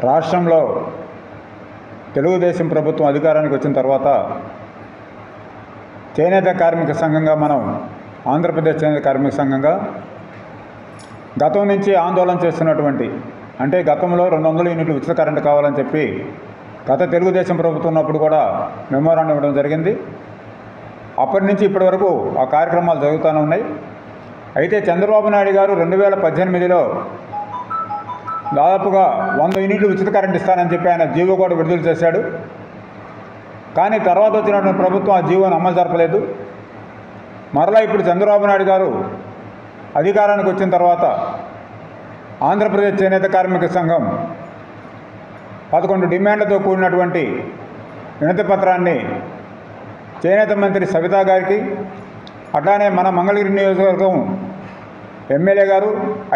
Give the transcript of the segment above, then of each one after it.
రాష్ట్రంలో తెలుగుదేశం ప్రభుత్వం అధికారానికి వచ్చిన తర్వాత చేనేత కార్మిక సంఘంగా మనం ఆంధ్రప్రదేశ్ చేనేత కార్మిక సంఘంగా గతం నుంచి ఆందోళన చేస్తున్నటువంటి అంటే గతంలో 200 యూనిట్లు ఉచిత కరెంటు కావాలని చెప్పి గత తెలుగుదేశం ప్రభుత్వం ఉన్నప్పుడు కూడా మెమోరాండం ఇవ్వడం జరిగింది. అప్పటి నుంచి ఇప్పటి వరకు ఆ కార్యక్రమాలు జరుగుతూనే ఉన్నాయి. అయితే చంద్రబాబు నాయుడు గారు 2018లో దాదాపుగా 100 యూనిట్లు ఉచిత కరెంట్ ఇస్తానని చెప్పి ఆయన జీవో కూడా విడుదల చేశాడు. కానీ తర్వాత వచ్చినటువంటి ప్రభుత్వం ఆ జీవోను అమలు జరపలేదు. మరలా ఇప్పుడు చంద్రబాబు నాయుడు గారు అధికారానికి వచ్చిన తర్వాత ఆంధ్రప్రదేశ్ చేనేత కార్మిక సంఘం 11 డిమాండ్లతో కూడినటువంటి వినతి పత్రాన్ని చేనేత మంత్రి సవితా గారికి, అట్లానే మన మంగళగిరి నియోజకవర్గం ఎమ్మెల్యే గారు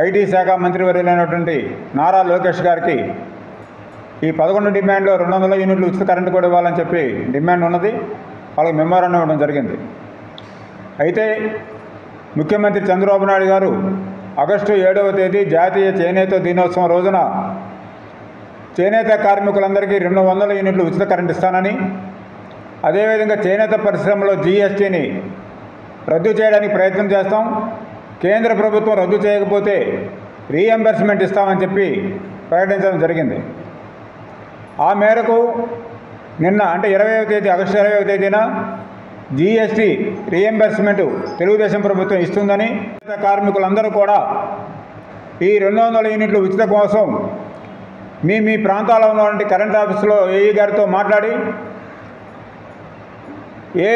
ఐటీ శాఖ మంత్రివర్యులైనటువంటి నారా లోకేష్ గారికి ఈ 11 డిమాండ్లో 200 యూనిట్లు ఉచిత కరెంటు కూడా ఇవ్వాలని చెప్పి డిమాండ్ ఉన్నది. వాళ్ళకి మెమోరాండం ఇవ్వడం జరిగింది. అయితే ముఖ్యమంత్రి చంద్రబాబు నాయుడు గారు ఆగస్టు 7వ తేదీ జాతీయ చేనేత దినోత్సవం రోజున చేనేత కార్మికులందరికీ 200 యూనిట్లు ఉచిత కరెంట్ ఇస్తానని, అదేవిధంగా చేనేత పరిశ్రమలో జీఎస్టీని రద్దు చేయడానికి ప్రయత్నం చేస్తాం, కేంద్ర ప్రభుత్వం రద్దు చేయకపోతే రీఎంబర్స్మెంట్ ఇస్తామని చెప్పి ప్రకటించడం జరిగింది. ఆ మేరకు నిన్న అంటే 20వ తేదీ ఆగస్టు 20వ తేదీన జీఎస్టీ రీఎంబర్స్మెంట్ తెలుగుదేశం ప్రభుత్వం ఇస్తుందని కార్మికులందరూ కూడా ఈ 200 యూనిట్లు ఉచిత కోసం మీ ప్రాంతాల్లో ఉన్నటువంటి కరెంట్ ఆఫీసులో ఏఈ గారితో మాట్లాడి ఏ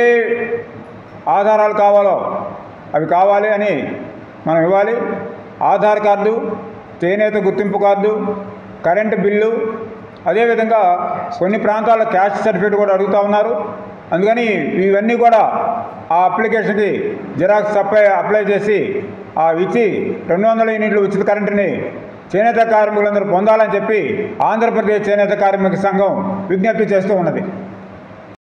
ఆధారాలు కావాలో అవి కావాలి అని మనం ఇవ్వాలి. ఆధార్ కార్డు, చేనేత గుర్తింపు కార్డు, కరెంటు బిల్లు, అదేవిధంగా కొన్ని ప్రాంతాల్లో క్యాస్ట్ సర్టిఫికేట్ కూడా అడుగుతూ ఉన్నారు. అందుకని ఇవన్నీ కూడా ఆ అప్లికేషన్కి జిరాక్స్ అప్లై చేసి ఇచ్చి 200 యూనిట్లు ఉచిత కరెంటుని చేనేత కార్మికులందరూ పొందాలని చెప్పి ఆంధ్రప్రదేశ్ చేనేత కార్మిక సంఘం విజ్ఞప్తి చేస్తూ ఉన్నది.